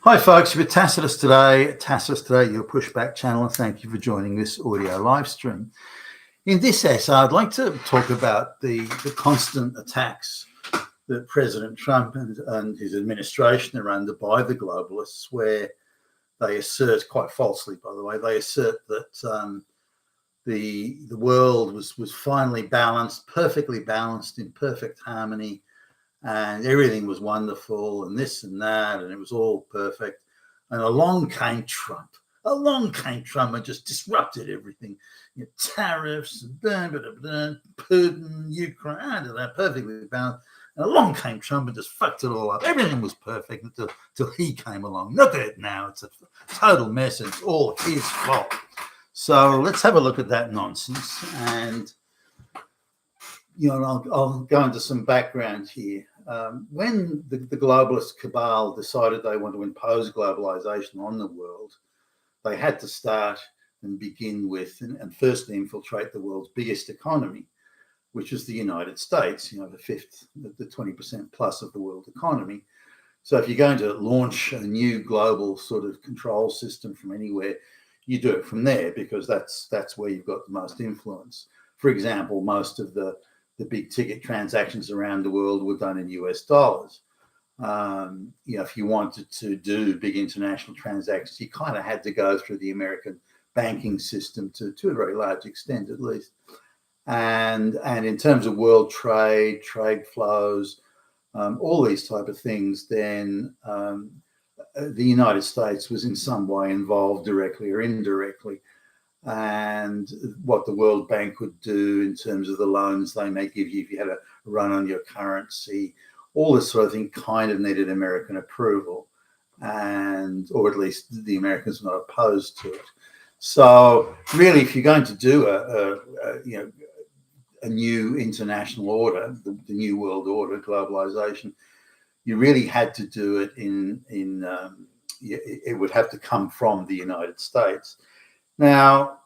Hi folks, you're with Tacitus Today, your pushback channel, and thank you for joining this audio live stream. In this essay, I'd like to talk about the constant attacks that President Trump and his administration are under by the globalists, where they assert, quite falsely by the way, they assert that the world was finally balanced, perfectly balanced, in perfect harmony, and everything was wonderful and this and that, and it was all perfect. And along came Trump. And just disrupted everything. Tariffs, Putin, Ukraine, they're perfectly balanced. And along came Trump and just fucked it all up. Everything was perfect until he came along. Look at it now. It's a total mess, and it's all his fault. So let's have a look at that nonsense. And I'll go into some background here. When the globalist cabal decided they want to impose globalization on the world, they had to start and begin with and firstly infiltrate the world's biggest economy, which is the United States, the fifth, the 20% plus of the world economy. So if you're going to launch a new global sort of control system from anywhere, you do it from there, because that's where you've got the most influence. For example, most of the big ticket transactions around the world were done in US dollars. If you wanted to do big international transactions, you kind of had to go through the American banking system to a very large extent, at least. And in terms of world trade flows, all these type of things, then the United States was in some way involved directly or indirectly. And what the World Bank would do in terms of the loans they may give you if you had a run on your currency, all this sort of thing kind of needed American approval, or at least the Americans were not opposed to it. So really, if you're going to do a new international order, the new world order, globalization, you really had to do it it would have to come from the United States. Now,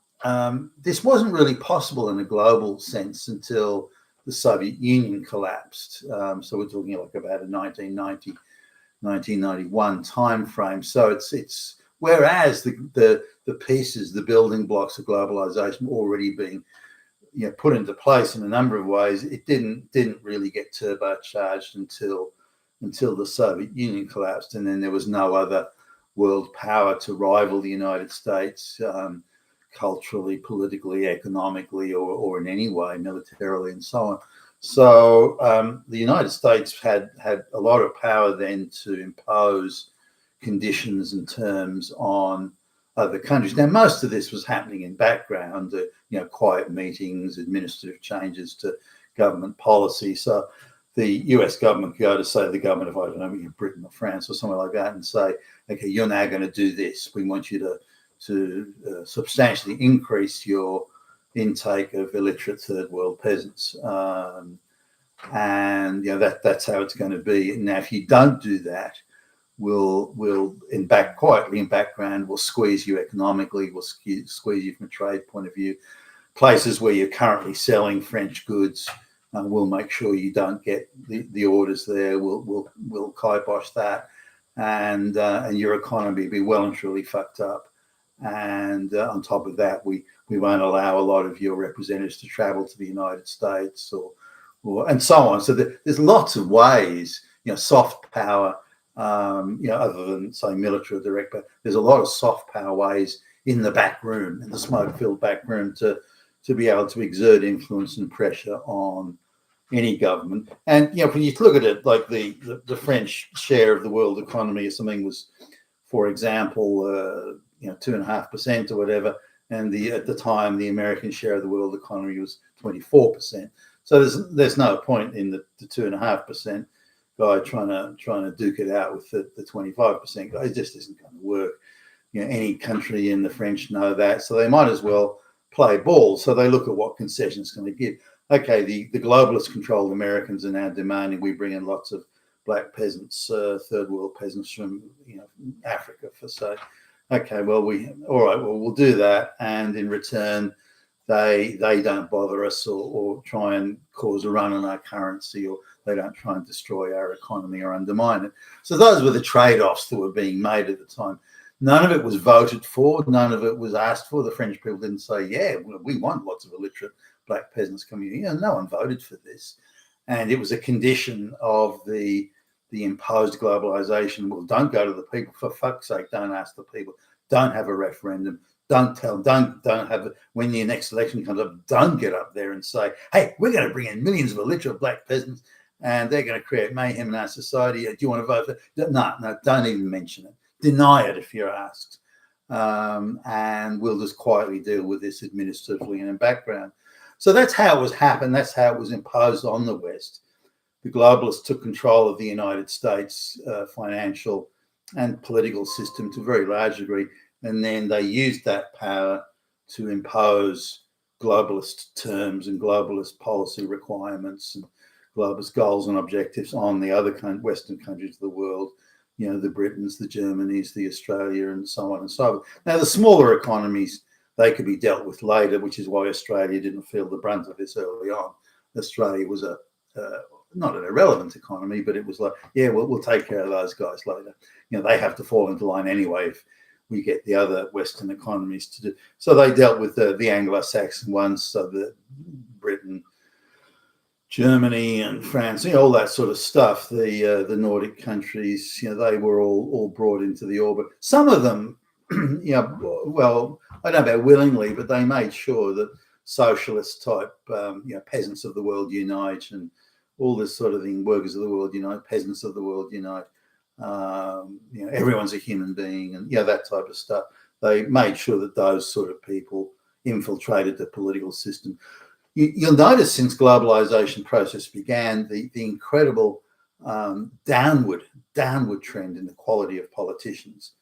this wasn't really possible in a global sense until the Soviet Union collapsed. So we're talking like about a 1990, 1991 timeframe. So it's whereas the pieces, the building blocks of globalization already being put into place in a number of ways, it didn't really get turbocharged until the Soviet Union collapsed, and then there was no other world power to rival the United States, culturally, politically, economically, or in any way, militarily, and so on. So the United States had a lot of power then to impose conditions and terms on other countries. Now, most of this was happening in background, quiet meetings, administrative changes to government policy. So the US government could go to, say, the government of, I don't know, Britain or France or somewhere like that, and say, okay, you're now going to do this. We want you to substantially increase your intake of illiterate third world peasants. And that's how it's going to be. Now, if you don't do that, we'll quietly in background, we'll squeeze you economically, we'll squeeze you from a trade point of view. Places where you're currently selling French goods, we'll make sure you don't get the orders there. We'll kibosh that, and your economy will be well and truly fucked up. And on top of that, we won't allow a lot of your representatives to travel to the United States, or and so on. So there's lots of ways, soft power, other than say military or direct, but there's a lot of soft power ways in the back room, in the smoke-filled back room, to be able to exert influence and pressure on any government. And when you look at it, like the French share of the world economy or something was, for example, 2.5% or whatever, and at the time the American share of the world economy was 24%. So there's no point in the 2.5% guy trying to duke it out with the 25% guy. It just isn't going to work. Any country in the French know that, so they might as well play ball. So they look at what concession it's going to give. Okay, the globalists controlled Americans are now demanding we bring in lots of black peasants, third world peasants from Africa, for say. Okay, well we'll do that, and in return they don't bother us or try and cause a run on our currency, or they don't try and destroy our economy or undermine it. So those were the trade-offs that were being made at the time. None of it was voted for. None of it was asked for. The French people didn't say, yeah, we want lots of illiterate black peasants coming in. You know, no one voted for this. And it was a condition of the imposed globalization. Well, don't go to the people. For fuck's sake, don't ask the people. Don't have a referendum. Don't have, when the next election comes up, don't get up there and say, hey, we're going to bring in millions of illiterate black peasants and they're going to create mayhem in our society. Do you want to vote for it? No, don't even mention it. Deny it if you're asked. And we'll just quietly deal with this administratively in the background. So that's how it was happened. That's how it was imposed on the West. The globalists took control of the United States financial and political system to a very large degree. And then they used that power to impose globalist terms and globalist policy requirements and globalist goals and objectives on the other Western countries of the world, you know, the Britons, the Germanys, the Australia, and so on and so forth. Now, the smaller economies, they could be dealt with later, which is why Australia didn't feel the brunt of this early on. Australia was not an irrelevant economy, but it was like, yeah, we'll take care of those guys later. You know, they have to fall into line anyway if we get the other Western economies to do. So they dealt with the Anglo-Saxon ones, so the Britain, Germany and France, you know, all that sort of stuff. The Nordic countries, you know, they were all brought into the orbit. Some of them, you know, well, I don't know about willingly, but they made sure that socialist type, you know, peasants of the world unite and all this sort of thing, workers of the world unite, peasants of the world unite. You know, everyone's a human being, and you know, that type of stuff. They made sure that those sort of people infiltrated the political system. You'll notice since globalization process began, the incredible downward trend in the quality of politicians.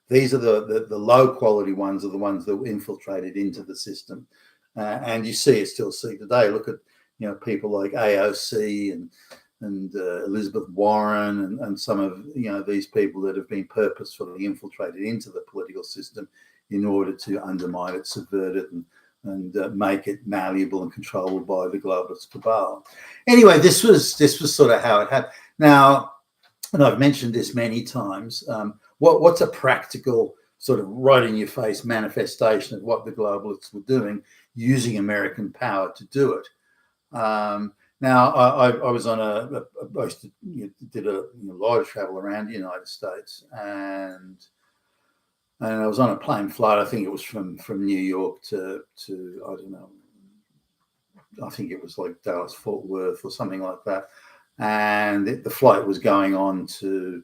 These are the low quality ones, are the ones that were infiltrated into the system, and you see today. Look at, you know, people like AOC and Elizabeth Warren and some of, you know, these people that have been purposefully infiltrated into the political system in order to undermine it, subvert it, and make it malleable and controllable by the globalist cabal. Anyway, this was sort of how it happened. Now, and I've mentioned this many times, what's a practical sort of right in your face manifestation of what the globalists were doing using American power to do it? Now, I was on I did a lot of travel around the United States, and I was on a plane flight. I think it was from New York to I don't know. I think it was like Dallas Fort Worth or something like that, and the flight was going on to,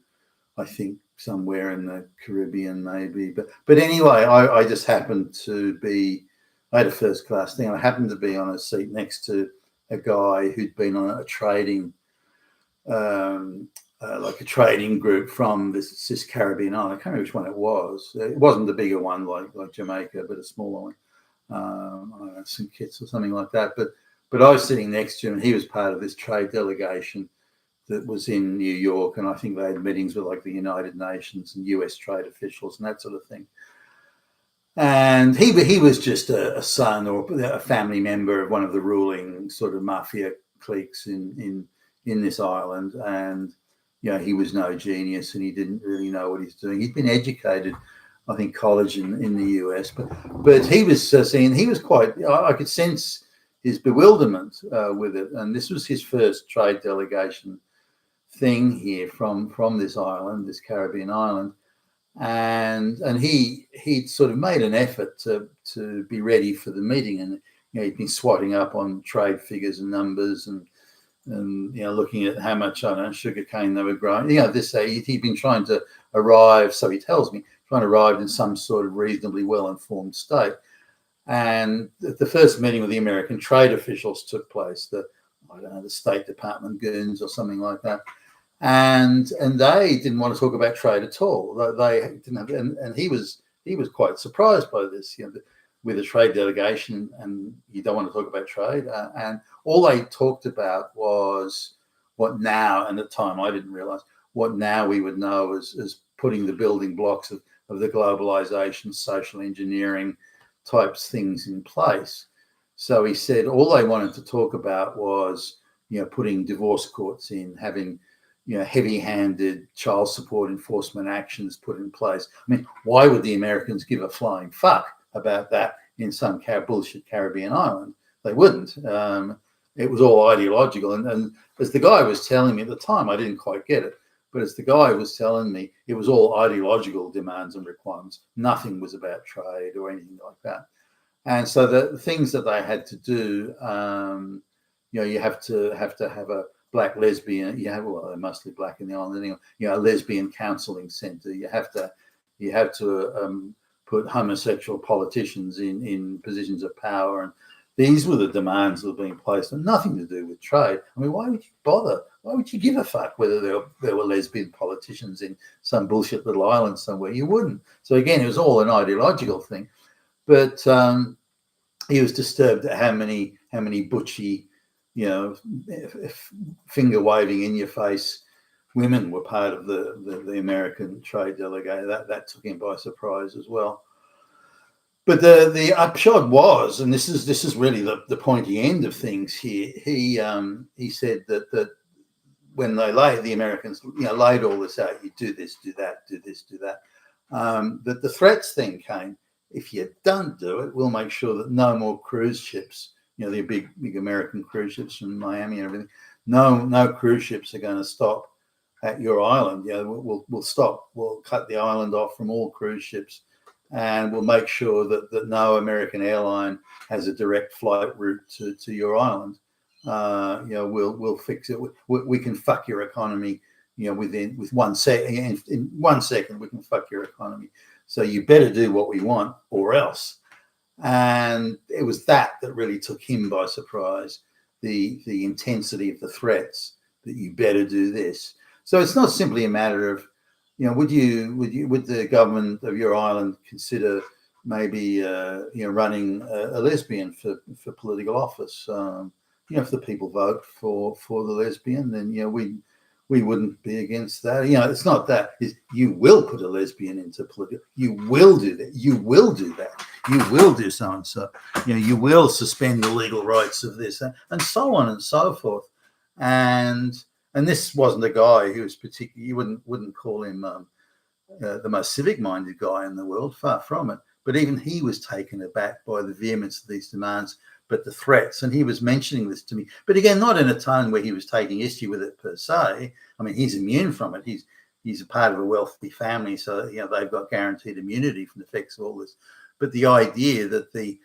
I think, somewhere in the Caribbean maybe. But anyway, I just happened to be. I had a first class thing. I happened to be on a seat next to a guy who'd been on a trading, like a trading group from this Caribbean island. I can't remember which one it was. It wasn't the bigger one like Jamaica, but a smaller one, I don't know, St. Kitts or something like that. But I was sitting next to him, and he was part of this trade delegation that was in New York, and I think they had meetings with like the United Nations and US trade officials and that sort of thing. And he was just a son or a family member of one of the ruling sort of mafia cliques in this island, and you know, he was no genius and he didn't really know what he's doing. He'd been educated, I think, college in the US, but he was saying he was quite. I could sense his bewilderment with it, and this was his first trade delegation thing here from this island, this Caribbean island. And he'd sort of made an effort to be ready for the meeting, and you know, he'd been swatting up on trade figures and numbers, and you know, looking at how much, I don't know, sugar cane they were growing. You know, he'd been trying to arrive, so he tells me, trying to arrive in some sort of reasonably well-informed state. And the first meeting with the American trade officials took place, the State Department goons or something like that. And they didn't want to talk about trade at all. They didn't have, and he was quite surprised by this. You know, with a trade delegation, and you don't want to talk about trade. And all they talked about was what now, and at the time I didn't realize, what now we would know as putting the building blocks of the globalization, social engineering types things in place. So he said all they wanted to talk about was putting divorce courts in, having heavy-handed child support enforcement actions put in place. I mean, why would the Americans give a flying fuck about that in some bullshit Caribbean island? They wouldn't. It was all ideological. And as the guy was telling me at the time, I didn't quite get it, but as the guy was telling me, it was all ideological demands and requirements. Nothing was about trade or anything like that. And so the things that they had to do, you have to have a black lesbian. They're mostly black in the island anyway. A lesbian counselling centre. You have to put homosexual politicians in positions of power, and these were the demands that were being placed, and nothing to do with trade. I mean, why would you bother? Why would you give a fuck whether there were lesbian politicians in some bullshit little island somewhere? You wouldn't. So again, it was all an ideological thing. But he was disturbed at how many butchy, finger waving in your face women were part of the American trade delegation. That took him by surprise as well. But the upshot was, and this is really the pointy end of things here. He said that when the Americans laid all this out, you do this, do that, do this, do that. That the threats then came. If you don't do it, we'll make sure that no more cruise ships, the big American cruise ships from Miami and everything, no cruise ships are going to stop at your island. We'll stop. We'll cut the island off from all cruise ships, and we'll make sure that no American airline has a direct flight route to your island. We'll fix it. We can fuck your economy. With 1 second. In 1 second, we can fuck your economy. So you better do what we want or else. And it was that really took him by surprise, the intensity of the threats, that you better do this. So it's not simply a matter of, would the government of your island consider maybe running a lesbian for political office? If the people vote for the lesbian, then we wouldn't be against that. It's not that. You will put a lesbian into political. You will do that. You will do that. You will do so and so. You will suspend the legal rights of this, and so on and so forth. And this wasn't a guy who was particularly. You wouldn't call him the most civic-minded guy in the world. Far from it. But even he was taken aback by the vehemence of these demands, but the threats. And he was mentioning this to me, but again, not in a tone where he was taking issue with it per se. I mean, he's immune from it. He's a part of a wealthy family, so they've got guaranteed immunity from the effects of all this. But the idea that the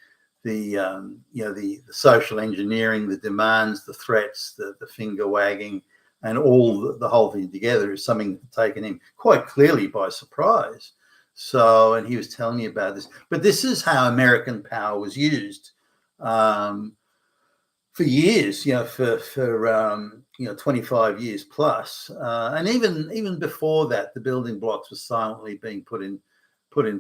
social engineering, the demands, the threats, the finger wagging, and all the whole thing together is something that's taken him quite clearly by surprise. So, and he was telling me about this. But this is how American power was used for years, for 25 years plus, and even before that, the building blocks were silently being put in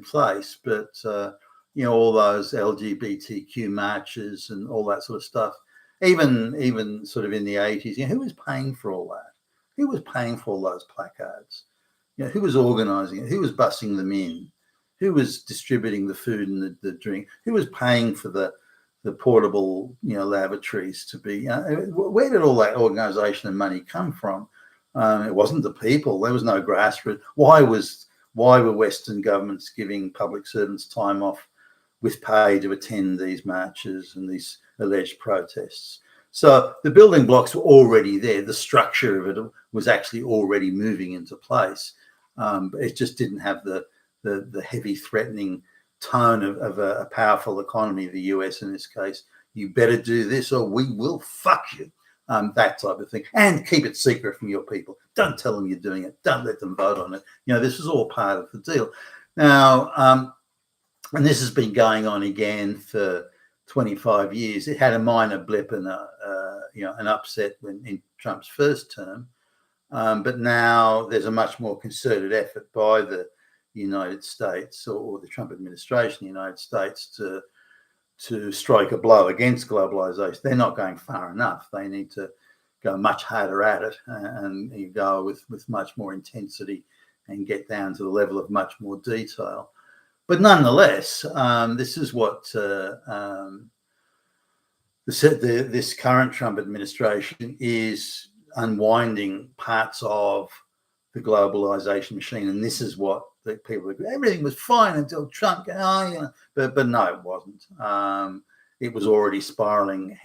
place. But all those LGBTQ marches and all that sort of stuff, even sort of in the 80s, who was paying for all that? Who was paying for all those placards? Who was organising it? Who was bussing them in? Who was distributing the food and the drink? Who was paying for the portable, lavatories to be? Where did all that organisation and money come from? It wasn't the people. There was no grassroots. Why were Western governments giving public servants time off with pay to attend these marches and these alleged protests? So the building blocks were already there. The structure of it was actually already moving into place. But it just didn't have the heavy threatening tone of a powerful economy, the US in this case. You better do this or we will fuck you. That type of thing. And keep it secret from your people. Don't tell them you're doing it. Don't let them vote on it. this is all part of the deal. Now, and this has been going on again for 25 years. It had a minor blip and an upset in Trump's first term. But now there's a much more concerted effort by the United States or the Trump administration in the United States to strike a blow against globalization. They're not going far enough. They need to go much harder at it and you go with much more intensity and get down to the level of much more detail. But nonetheless, this is what the this current Trump administration is unwinding parts of the globalization machine, and this is what the people agree. Everything was fine until Trump. But no, it wasn't. It was already spiraling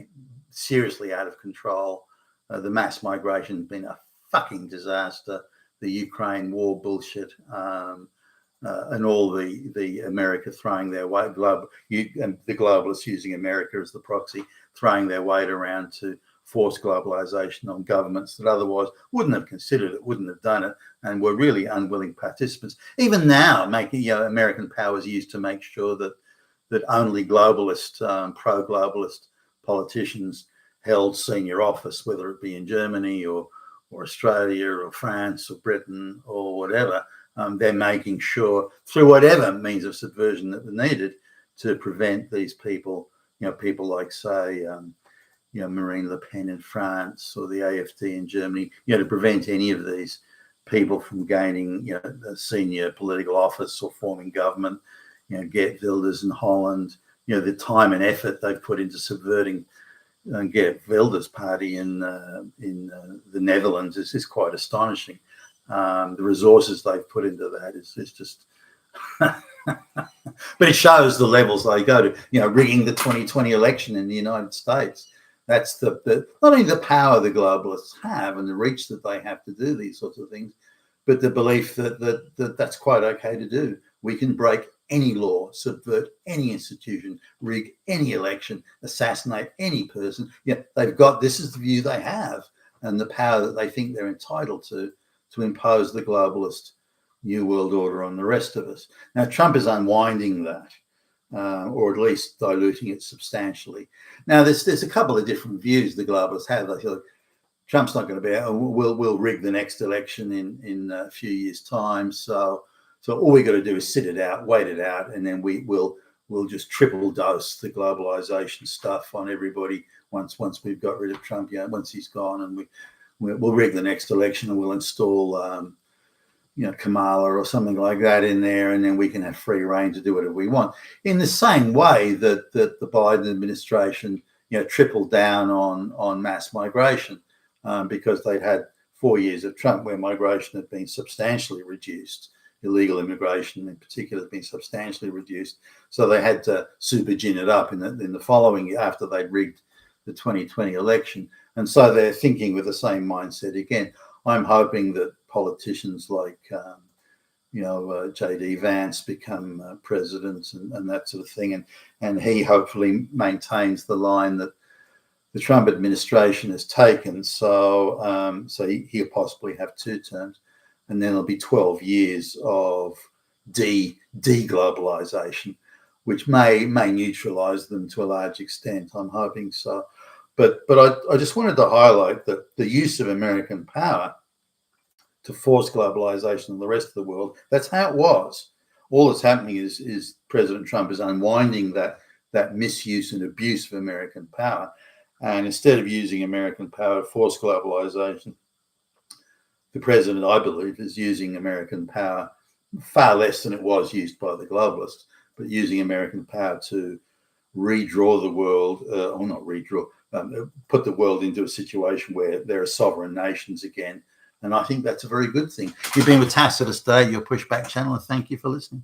seriously out of control. The mass migration has been a fucking disaster. The Ukraine war bullshit, and all the America throwing their weight, and the globalists using America as the proxy, throwing their weight around to force globalization on governments that otherwise wouldn't have considered it, wouldn't have done it, and were really unwilling participants. Even now, making American powers used to make sure that only globalist, pro-globalist politicians held senior office, whether it be in Germany or Australia or France or Britain or whatever. They're making sure, through whatever means of subversion that were needed, to prevent these people, people like, say, Marine Le Pen in France or the AfD in Germany, to prevent any of these people from gaining, a senior political office or forming government. Geert Wilders in Holland, the time and effort they've put into subverting Geert Wilders' party in the Netherlands is quite astonishing. The resources they've put into that is just, but it shows the levels they go to. Rigging the 2020 election in the United States. That's not only the power the globalists have and the reach that they have to do these sorts of things, but the belief that that's quite okay to do. We can break any law, subvert any institution, rig any election, assassinate any person. This is the view they have and the power that they think they're entitled to impose the globalist new world order on the rest of us. Now, Trump is unwinding that, or at least diluting it substantially. Now, there's a couple of different views the globalists have. They feel Trump's not going to be out. We'll rig the next election in a few years' time. So all we got to do is sit it out, wait it out, and then we'll just triple dose the globalization stuff on everybody once we've got rid of Trump. Once he's gone, and we'll rig the next election and we'll install Kamala or something like that in there, and then we can have free reign to do whatever we want. In the same way that the Biden administration, tripled down on mass migration because they'd had 4 years of Trump where migration had been substantially reduced. Illegal immigration in particular has been substantially reduced. So they had to super gin it up in the following year after they'd rigged the 2020 election. And so they're thinking with the same mindset again. I'm hoping that politicians like, J.D. Vance become president and that sort of thing. And he hopefully maintains the line that the Trump administration has taken. So he'll possibly have 2 terms. And then there'll be 12 years of deglobalization, which may neutralize them to a large extent. I'm hoping so. But I just wanted to highlight that the use of American power to force globalization in the rest of the world, that's how it was. All that's happening is President Trump is unwinding that misuse and abuse of American power. And instead of using American power to force globalization, the president, I believe, is using American power far less than it was used by the globalists, but using American power to redraw the world, or not redraw, put the world into a situation where there are sovereign nations again. And I think that's a very good thing. You've been with Tacitus Day, your Pushback channel, and thank you for listening.